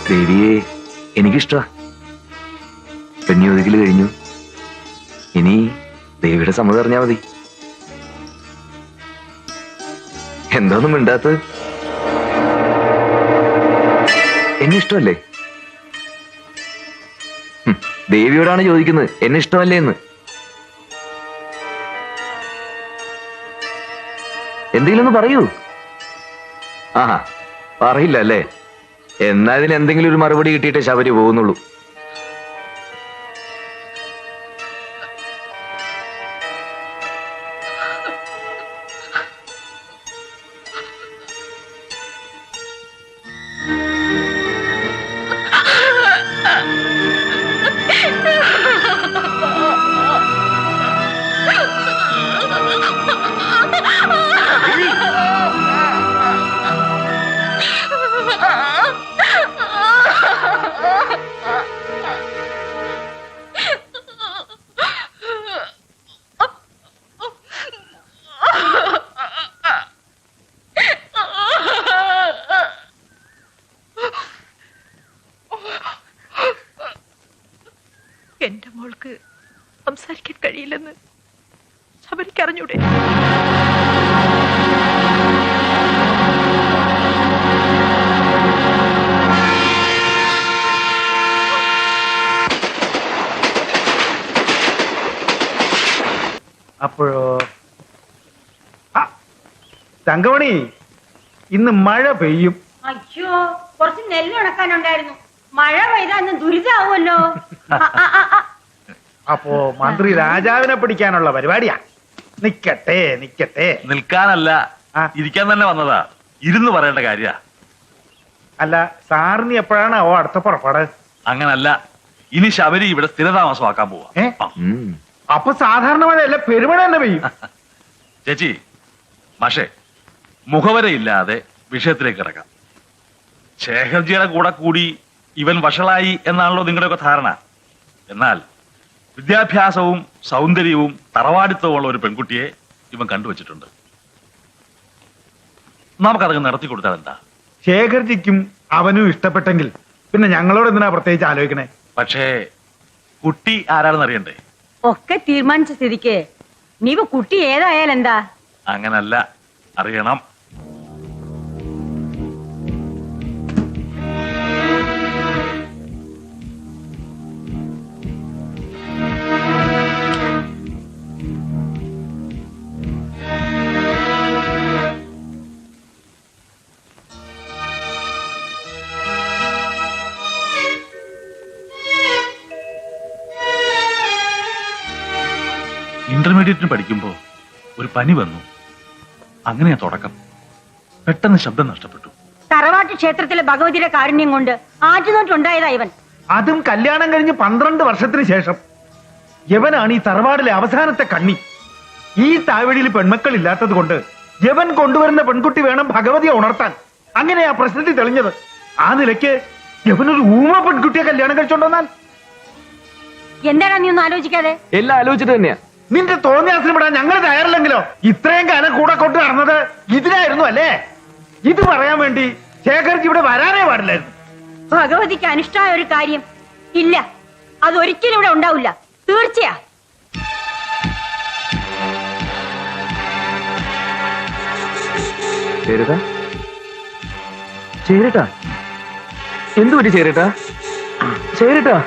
ദേവിയെ എനിക്കിഷ്ട. പെണ്ണിയൊതുക്കല് കഴിഞ്ഞു. ഇനി ദേവിയുടെ സമ്മതം അറിഞ്ഞാ മതി. എന്താന്നും മിണ്ടാത്തത്? എന്നെ ഇഷ്ടമല്ലേ? ദേവിയോടാണ് ചോദിക്കുന്നത് എന്നെ ഇഷ്ടമല്ലേ എന്ന്. എന്തെങ്കിലും ഒന്ന് പറയൂ. ആഹാ, പറയില്ല അല്ലേ? എന്നാ ഇതിന് എന്തെങ്കിലും ഒരു മറുപടി കിട്ടിയിട്ടേ ശബരി പോകുന്നുള്ളൂ. എന്റെ മോൾക്ക് സംസാരിക്കാൻ കഴിയില്ലെന്ന് ശബരിക്ക് അറിഞ്ഞൂടെ? അപ്പോഴോ തങ്കമണി, ഇന്ന് മഴ പെയ്യും. അയ്യോ, കുറച്ച് നെല്ല് ഉണക്കാനുണ്ടായിരുന്നു. മഴ പെയ്താ ഇന്ന് ദുരിതാവുമല്ലോ. അപ്പോ മന്ത്രി രാജാവിനെ പിടിക്കാനുള്ള പരിപാടിയാ. നിക്കട്ടെ നിക്കട്ടെ. നിൽക്കാനല്ല, ഇരിക്കാൻ തന്നെ വന്നതാ. ഇരുന്ന് പറയേണ്ട കാര്യ. അല്ല, സാറിന് എപ്പോഴാണോ അടുത്ത പുറപ്പാട്? അങ്ങനല്ല, ഇനി ശബരി ഇവിടെ സ്ഥിരതാമസമാക്കാൻ പോവാ. അപ്പൊ സാധാരണ മഴയല്ല, പെരുമഴ തന്നെ പെയ്യും. ചേച്ചി, മാഷേ, മുഖവരയില്ലാതെ വിഷയത്തിലേക്ക് കിടക്കാം. ശേഖർജിയുടെ കൂടെ കൂടി ഇവൻ വഷളായി എന്നാണല്ലോ നിങ്ങളുടെയൊക്കെ ധാരണ. എന്നാൽ വിദ്യാഭ്യാസവും സൗന്ദര്യവും തറവാടിത്തവുമുള്ള ഒരു പെൺകുട്ടിയെ ഇവൻ കണ്ടുവച്ചിട്ടുണ്ട്. നമുക്കതൊക്കെ നടത്തി കൊടുത്താൽ എന്താ? ശേഖർജിക്കും അവനും ഇഷ്ടപ്പെട്ടെങ്കിൽ പിന്നെ ഞങ്ങളോട് എന്തിനാ പ്രത്യേകിച്ച് ആലോചിക്കണേ? പക്ഷേ കുട്ടി ആരാണെന്ന് അറിയണ്ടേ? ഒക്കെ തീരുമാനിച്ച സ്ഥിതിക്ക് നീവ് കുട്ടി ഏതായാലും എന്താ? അങ്ങനല്ല, അറിയണം. ഇന്റർമീഡിയറ്റിന് പഠിക്കുമ്പോ ഒരു പനി വന്നു. അങ്ങനെയാ തുടക്കം. പെട്ടെന്ന് ശബ്ദം നഷ്ടപ്പെട്ടു. തറവാട്ട് ക്ഷേത്രത്തിലെ ഭഗവതിയുടെ കാരുണ്യം കൊണ്ട് ആറ്റുനോട്ടുണ്ടായതാ ഇവൻ. അതും കല്യാണം കഴിഞ്ഞ് 12 വർഷത്തിന് ശേഷം. യവനാണ് ഈ തറവാടിലെ അവസാനത്തെ കണ്ണി. ഈ താഴ്വഴിയിൽ പെൺമക്കൾ ഇല്ലാത്തത് കൊണ്ട് യവൻ കൊണ്ടുവരുന്ന പെൺകുട്ടി വേണം ഭഗവതിയെ ഉണർത്താൻ. അങ്ങനെയാ പ്രശ്നത്തിൽ തെളിഞ്ഞത്. ആ നിലയ്ക്ക് യവനൊരു ഊമ പെൺകുട്ടിയെ കല്യാണം കഴിച്ചോണ്ടെന്നാൽ എന്താടാ നീ ഒന്നും ആലോചിക്കാതെ? എല്ലാം ആലോചിച്ചിട്ട് തന്നെയാ. നിന്റെ തോന്നിയാസിന് വിടാൻ ഞങ്ങൾ തയ്യാറില്ലെങ്കിലോ? ഇത്രയും കാലം കൂടെ കൊണ്ട് നടന്നത് ഇതിനായിരുന്നു അല്ലേ? ഇത് പറയാൻ വേണ്ടി ശേഖർജി ഇവിടെ വരാനേ പാടില്ലായിരുന്നു. ഭഗവതിക്ക് അനിഷ്ടമായ ഒരു കാര്യം ഇല്ല, അതൊരിക്കലും ഇവിടെ ഉണ്ടാവില്ല. തീർച്ചയാ. ചേരട്ടാ, ചേരട്ടാ, എന്തു പറ്റി ചേരട്ടാ? ചേരട്ടാ,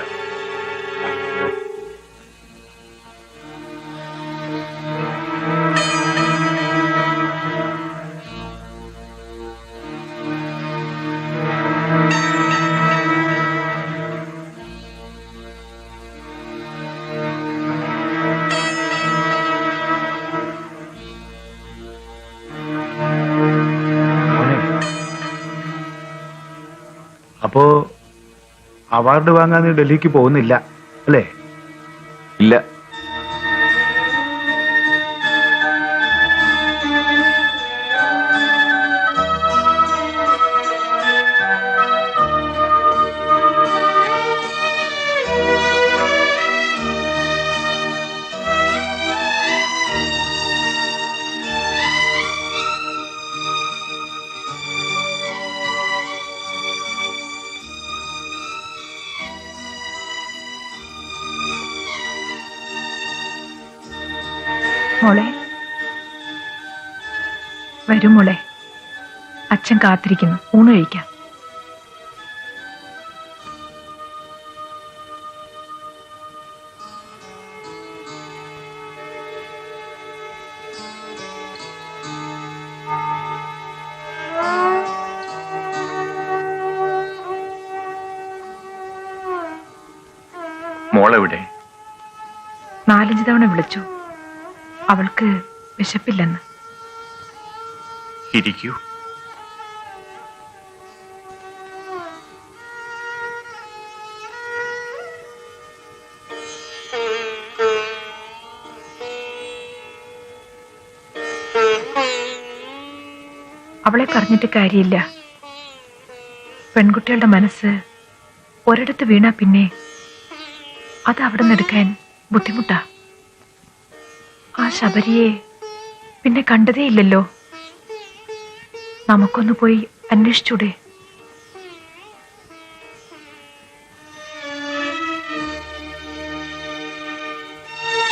അപ്പോ അവാർഡ് വാങ്ങാൻ നീ ഡൽഹിക്ക് പോകുന്നില്ല അല്ലേ? ഇല്ല. മോളെ വരും മോളെ, അച്ഛൻ കാത്തിരിക്കുന്നു, ഊണ് കഴിക്കാം. മോളെവിടെ? 4-5 തവണ വിളിച്ചു, അവൾക്ക് വിശപ്പില്ലെന്ന്. ഇരിക്കൂ. അവളെ പറഞ്ഞിട്ട് കാര്യമില്ല. പെൺകുട്ടികളുടെ മനസ്സ് ഒരിടത്ത് വീണാ പിന്നെ അത് അവിടെ നിന്നെടുക്കാൻ ബുദ്ധിമുട്ടാ. ആ ശബരിയെ പിന്നെ കണ്ടതേ ഇല്ലല്ലോ. നമുക്കൊന്ന് പോയി അന്വേഷിച്ചൂടെ?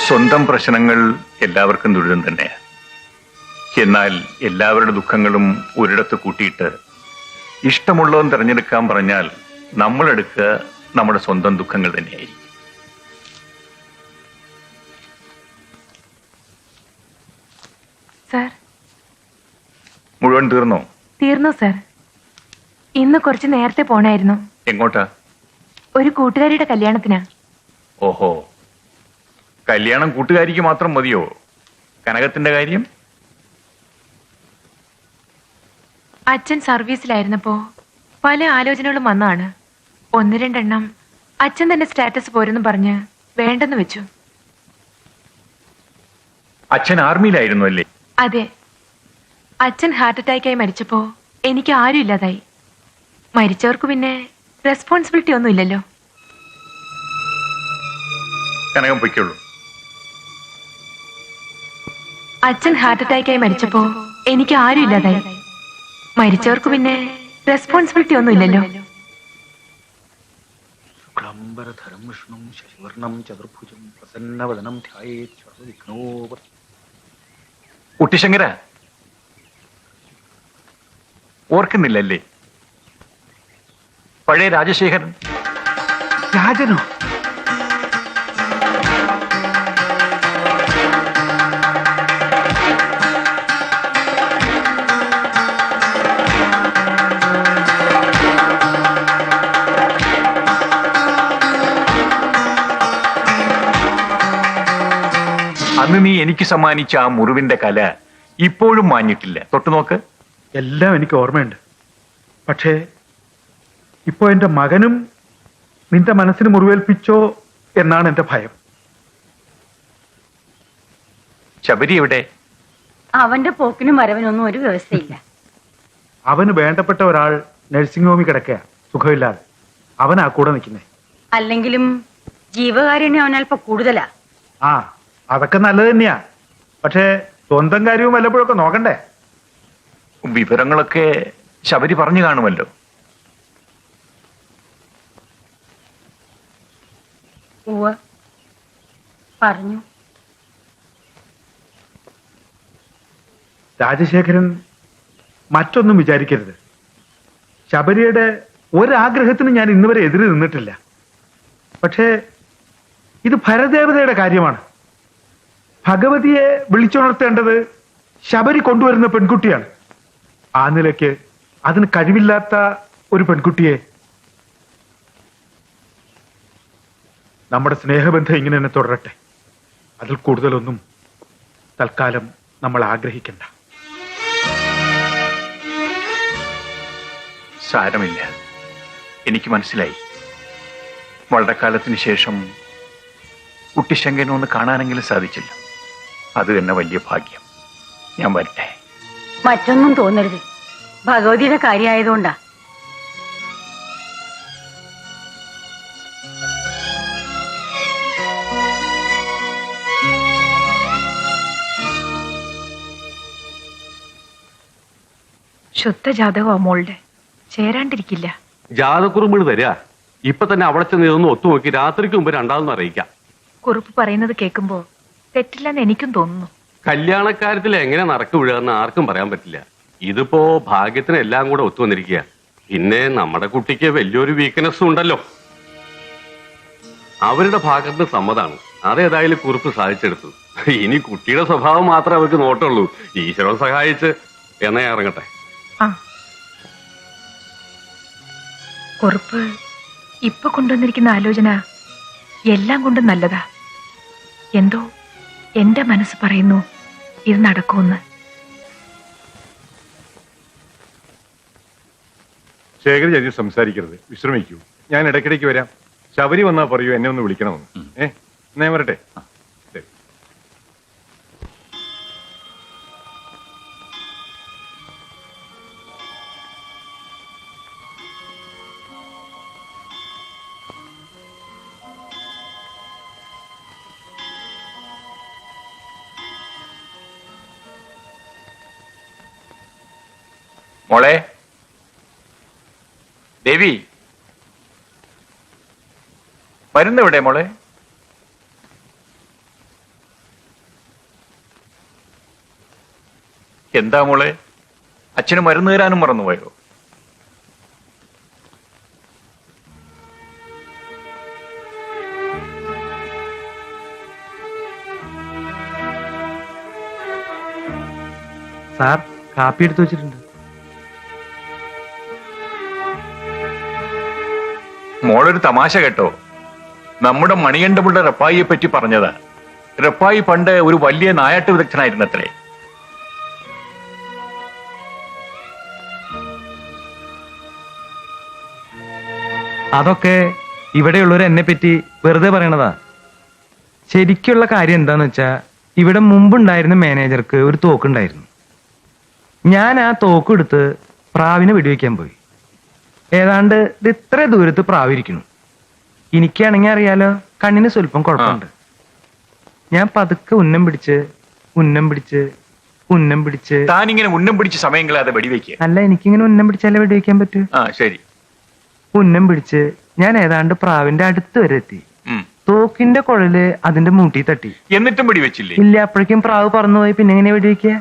സ്വന്തം പ്രശ്നങ്ങൾ എല്ലാവർക്കും ദുരിതം തന്നെയാണ്. എന്നാൽ എല്ലാവരുടെ ദുഃഖങ്ങളും ഒരിടത്ത് കൂട്ടിയിട്ട് ഇഷ്ടമുള്ളവൻ തിരഞ്ഞെടുക്കാൻ പറഞ്ഞാൽ നമ്മളെടുക്കുക നമ്മുടെ സ്വന്തം ദുഃഖങ്ങൾ തന്നെയായിരിക്കും. സർ, മുഴുവൻ തീർന്നോ? തീർന്നു സർ. ഇന്ന് കുറച്ച് നേരത്തെ പോണായിരുന്നു. എങ്ങോട്ടാ? ഒരു കൂട്ടുകാരിയുടെ കല്യാണത്തിനാ. ഓഹോ, കല്യാണം കൂട്ടുകാരിക്ക് മാത്രം മതിയോ? കനകത്തിന്റെ കാര്യം? അച്ഛൻ സർവീസിലായിരുന്നപ്പോ പല ആലോചനകളും വന്നാണ്. 1-2 എണ്ണം അച്ഛൻ തന്നെ സ്റ്റാറ്റസ് പോരെന്ന് പറഞ്ഞ് വേണ്ടെന്ന് വെച്ചു. അച്ഛൻ ആർമിയിലായിരുന്നു അല്ലേ? അതെ, അച്ഛൻ ഹാർട്ട് അറ്റാക്കായി മരിച്ചപ്പോ എനിക്ക് ആരും ഇല്ലാതായി. മരിച്ചവർക്ക് പിന്നെ റെസ്പോൺസിബിലിറ്റി ഒന്നും ഇല്ലല്ലോ. കനകം പൊയ്ക്കുള്ളൂ. അച്ഛൻ ഹാർട്ട് അറ്റാക്കായി മരിച്ചപ്പോ എനിക്ക് ആരും ഇല്ലാതായി. മരിച്ചവർക്ക് പിന്നെ റെസ്പോൺസിബിലിറ്റി ഒന്നും ഇല്ലല്ലോ. കുട്ടിശങ്കര, ഓർക്കുന്നില്ലല്ലേ പഴയ രാജശേഖരൻ? രാജനോ? അന്ന് നീ എനിക്ക് സമ്മാനിച്ച ആ മുറിവിന്റെ കല ഇപ്പോഴും മാഞ്ഞിട്ടില്ല. തൊട്ടുനോക്ക്. എല്ലാം എനിക്ക് ഓർമ്മയുണ്ട്. പക്ഷേ ഇപ്പോ എന്റെ മകനും നിന്റെ മനസ്സിന് മുറിവേൽപ്പിച്ചോ എന്നാണ് എന്റെ ഭയം. ശബരി എവിടെ? അവന്റെ പോക്കിനും വരവിനൊന്നും ഒരു വ്യവസ്ഥയില്ല. അവന് വേണ്ടപ്പെട്ട ഒരാൾ നഴ്സിംഗ് ഹോമിൽ കിടക്കുക, സുഖമില്ലാതെ. അവനാ കൂടെ നിൽക്കുന്നേ. അല്ലെങ്കിലും ജീവകാരുണ്യം അവനൽപ്പ കൂടുതലാ. ആ, അതൊക്കെ നല്ലത് തന്നെയാ. പക്ഷേ സ്വന്തം കാര്യവും വല്ലപ്പോഴൊക്കെ നോക്കണ്ടേ? വിവരങ്ങളൊക്കെ ശബരി പറഞ്ഞു കാണുമല്ലോ. ഉവ്വ് പറഞ്ഞു. രാജശേഖരൻ മറ്റൊന്നും വിചാരിക്കരുത്. ശബരിയുടെ ഒരാഗ്രഹത്തിന് ഞാൻ ഇന്നുവരെ എതിര് നിന്നിട്ടില്ല. പക്ഷേ ഇത് ഭരദേവതയുടെ കാര്യമാണ്. ഭഗവതിയെ വിളിച്ചുണർത്തേണ്ടത് ശബരി കൊണ്ടുവരുന്ന പെൺകുട്ടിയാണ്. ആ നിലയ്ക്ക് അതിന് കഴിവില്ലാത്ത ഒരു പെൺകുട്ടിയെ നമ്മുടെ സ്നേഹബന്ധം ഇങ്ങനെ തന്നെ തുടരട്ടെ. അതിൽ കൂടുതലൊന്നും തൽക്കാലം നമ്മൾ ആഗ്രഹിക്കണ്ട. സാരമില്ല, എനിക്ക് മനസ്സിലായി. വളരെ കാലത്തിന് ശേഷം കുട്ടിശങ്കനെ ഒന്ന് കാണാനെങ്കിലും സാധിച്ചില്ല. അത് തന്നെ വലിയ ഭാഗ്യം. ഞാൻ വരട്ടെ. മറ്റൊന്നും തോന്നരുത്. ഭഗവതിയുടെ കാര്യമായതുകൊണ്ടാ. ശുദ്ധ ജാതകമാ മോളുടെ, ചേരാണ്ടിരിക്കില്ല. ജാതക്കുറുമ്പിന് തരിക. ഇപ്പൊ തന്നെ അവിടെ ചെന്ന് ഇതൊന്ന് ഒത്തുനോക്കി രാത്രിക്ക് മുമ്പ് രണ്ടാമെന്ന് അറിയിക്കാം. കുറിപ്പ് പറയുന്നത് കേൾക്കുമ്പോ തെറ്റില്ലെന്ന് എനിക്കും തോന്നുന്നു. കല്യാണക്കാര്യത്തിൽ എങ്ങനെ നടക്കു വീഴുകയെന്ന് ആർക്കും പറയാൻ പറ്റില്ല. ഇതിപ്പോ ഭാഗ്യത്തിന് എല്ലാം കൂടെ ഒത്തുവന്നിരിക്കുക. പിന്നെ നമ്മുടെ കുട്ടിക്ക് വലിയൊരു വീക്ക്നെസ്സും ഉണ്ടല്ലോ. അവരുടെ ഭാഗത്ത് സമ്മതാണ്. അതേതായാലും കുറിപ്പ് സാധിച്ചെടുത്തു. ഇനി കുട്ടിയുടെ സ്വഭാവം മാത്രമേ അവർക്ക് നോട്ടുള്ളൂ. ഈശ്വരൻ സഹായിച്ച് എന്നാ ഇറങ്ങട്ടെ. ആ കുറുപ്പ് ഇപ്പൊ കൊണ്ടുവന്നിരിക്കുന്ന ആലോചന എല്ലാം കൊണ്ടും നല്ലതാ. എന്തോ എന്റെ മനസ്സ് പറയുന്നു ഇത് നടക്കുമെന്ന്. ശേഖരി അധികം സംസാരിക്കരുത്, വിശ്രമിക്കൂ. ഞാൻ ഇടയ്ക്കിടയ്ക്ക് വരാം. ശബരി വന്നാ പറയൂ എന്നെ ഒന്ന് വിളിക്കണമെന്ന്. എന്നാ ഞാൻ വരട്ടെ. ശരി. മോളെ ദേവി, മരുന്നെവിടെ മോളെ? എന്താ മോളെ, അച്ഛന് മരുന്ന് തരാനും മറന്നുപോയോ? സാർ കാപ്പി എടുത്തു വെച്ചിട്ടുണ്ട്. മോളൊരു തമാശ കേട്ടോ. നമ്മുടെ മണികണ്ഠപിള്ള റപ്പായിയെ പറ്റി പറഞ്ഞതാ. റപ്പായി പണ്ട് ഒരു വലിയ നായാട്ട് വിദഗ്ധനായിരുന്നത്രേ. അതൊക്കെ ഇവിടെയുള്ളവർ എന്നെ പറ്റി വെറുതെ പറയണതാ. ശരിക്കുള്ള കാര്യം എന്താന്ന് വെച്ചാ, ഇവിടെ മുമ്പുണ്ടായിരുന്ന മാനേജർക്ക് ഒരു തോക്കുണ്ടായിരുന്നു. ഞാൻ ആ തോക്ക് എടുത്ത് പ്രാവിനെ വെടിവെക്കാൻ പോയി. ഏതാണ്ട് ഇത് ഇത്ര ദൂരത്ത് പ്രാവിരിക്കുന്നു. എനിക്കാണെങ്കിൽ അറിയാലോ, കണ്ണിന് സ്വല്പം കുഴപ്പമുണ്ട്. ഞാൻ പതുക്കെ ഉന്നം പിടിച്ച് താനിങ്ങനെ ഉന്നം പിടിച്ച് സമയം കളയാതെ വെടിവെക്കുക. അല്ല, എനിക്കിങ്ങനെ ഉന്നം പിടിച്ചാലേ വെടിവെക്കാൻ പറ്റൂ. ആ ശരി. ഉന്നം പിടിച്ച് ഞാൻ ഏതാണ്ട് പ്രാവിന്റെ അടുത്ത് വരെ എത്തി. തോക്കിന്റെ കുഴല് അതിന്റെ മൂട്ടി തട്ടി. എന്നിട്ടും വെടിവെച്ചില്ലേ? ഇല്ല, അപ്പോഴേക്കും പ്രാവ് പറന്നുപോയി. പിന്നെ എങ്ങനെ വെടിവെക്കുക?